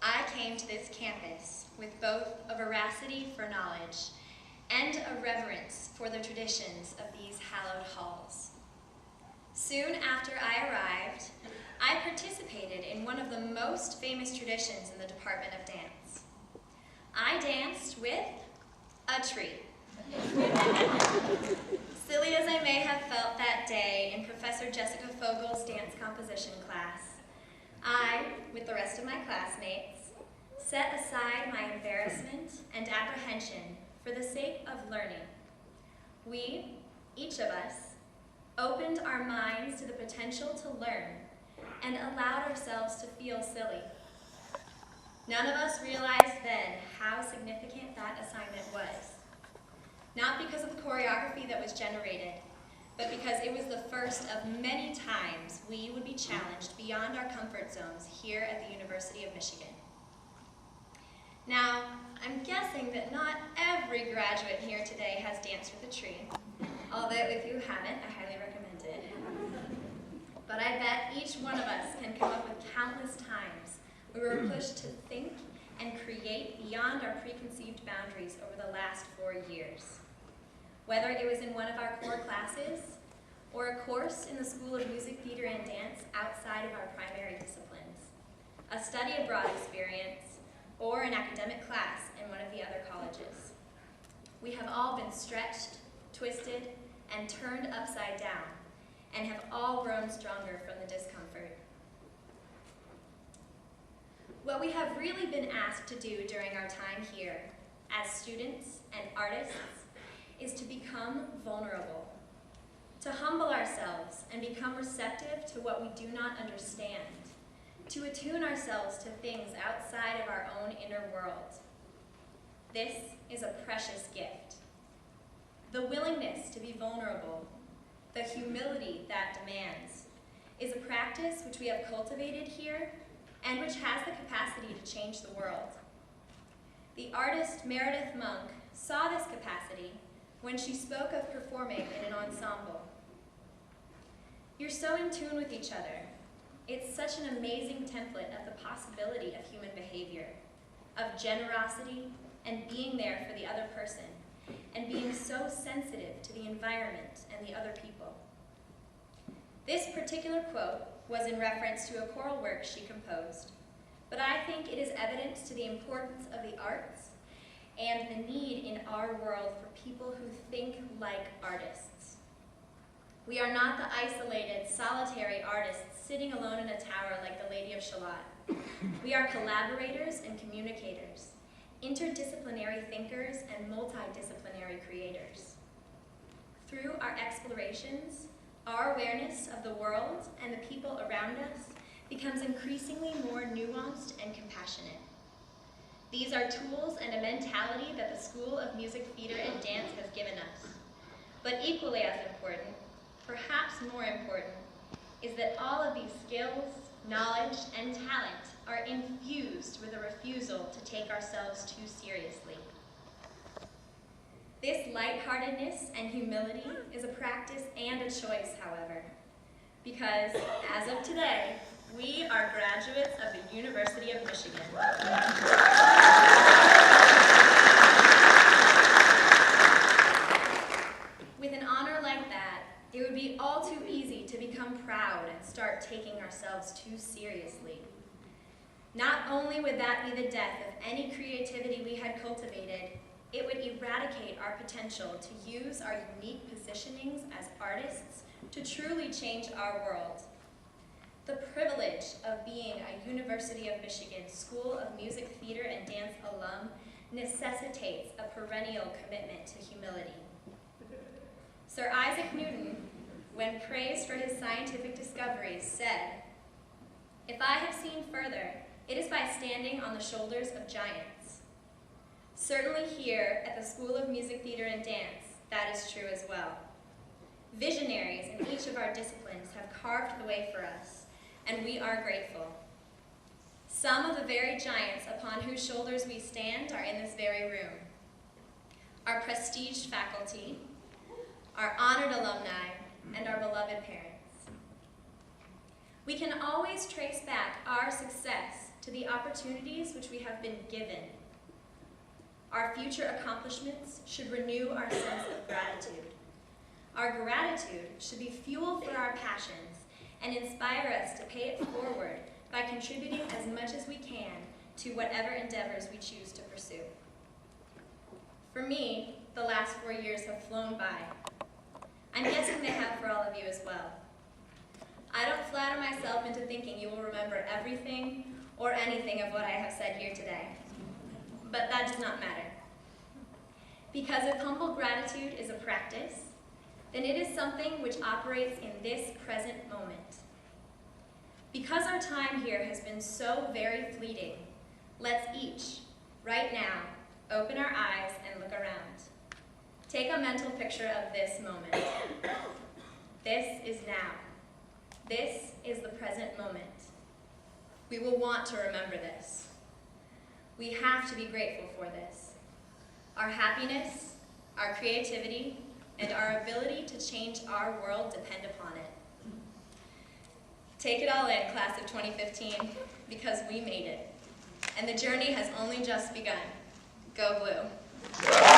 I came to this campus with both a voracity for knowledge and a reverence for the traditions of these hallowed halls. Soon after I arrived, I participated in one of the most famous traditions in the Department of Dance. I danced with a tree. Silly as I may have felt that day in Professor Jessica Fogel's dance composition class, I, with the rest of my classmates, set aside my embarrassment and apprehension for the sake of learning. We, each of us, opened our minds to the potential to learn and allowed ourselves to feel silly. None of us realized then how significant that assignment was. Not because of the choreography that was generated, but because it was the first of many times we would be challenged beyond our comfort zones here at the University of Michigan. Now, I'm guessing that not every graduate here today has danced with a tree, although if you haven't, I highly recommend it. But I bet each one of us can come up with countless times we were pushed to think and create beyond our preconceived boundaries over the last 4 years. Whether it was in one of our core classes, or a course in the School of Music, Theater, and Dance outside of our primary disciplines, a study abroad experience, or an academic class in one of the other colleges. We have all been stretched, twisted, and turned upside down, and have all grown stronger from the discomfort. What we have really been asked to do during our time here, as students and artists, is to become vulnerable, to humble ourselves and become receptive to what we do not understand, to attune ourselves to things outside of our own inner world. This is a precious gift. The willingness to be vulnerable, the humility that demands, is a practice which we have cultivated here and which has the capacity to change the world. The artist Meredith Monk saw this capacity when she spoke of performing in an ensemble. You're so in tune with each other. It's such an amazing template of the possibility of human behavior, of generosity and being there for the other person, and being so sensitive to the environment and the other people. This particular quote was in reference to a choral work she composed, but I think it is evidence to the importance of the arts and the need in our world for people who think like artists. We are not the isolated, solitary artists sitting alone in a tower like the Lady of Shalott. We are collaborators and communicators, interdisciplinary thinkers and multidisciplinary creators. Through our explorations, our awareness of the world and the people around us becomes increasingly more nuanced and compassionate. These are tools and a mentality that the School of Music, Theater, and Dance has given us. But equally as important, perhaps more important, is that all of these skills, knowledge, and talent are infused with a refusal to take ourselves too seriously. This lightheartedness and humility is a practice and a choice, however, because as of today, we are graduates of the University of Michigan. With an honor like that, it would be all too easy to become proud and start taking ourselves too seriously. Not only would that be the death of any creativity we had cultivated, it would eradicate our potential to use our unique positionings as artists to truly change our world. The privilege of being a University of Michigan School of Music, Theater, and Dance alum necessitates a perennial commitment to humility. Sir Isaac Newton, when praised for his scientific discoveries, said, "If I have seen further, it is by standing on the shoulders of giants." Certainly here at the School of Music, Theater, and Dance, that is true as well. Visionaries in each of our disciplines have carved the way for us, and we are grateful. Some of the very giants upon whose shoulders we stand are in this very room. Our prestiged faculty, our honored alumni, and our beloved parents. We can always trace back our success to the opportunities which we have been given. Our future accomplishments should renew our sense of gratitude. Our gratitude should be fuel for our passions and inspire us to pay it forward by contributing as much as we can to whatever endeavors we choose to pursue. For me, the last 4 years have flown by. I'm guessing they have for all of you as well. I don't flatter myself into thinking you will remember everything or anything of what I have said here today. But that does not matter. Because if humble gratitude is a practice, then it is something which operates in this present moment. Because our time here has been so very fleeting, let's each, right now, open our eyes and look around. Take a mental picture of this moment. This is now. This is the present moment. We will want to remember this. We have to be grateful for this. Our happiness, our creativity, and our ability to change our world depend upon it. Take it all in, class of 2015, because we made it. And the journey has only just begun. Go Blue.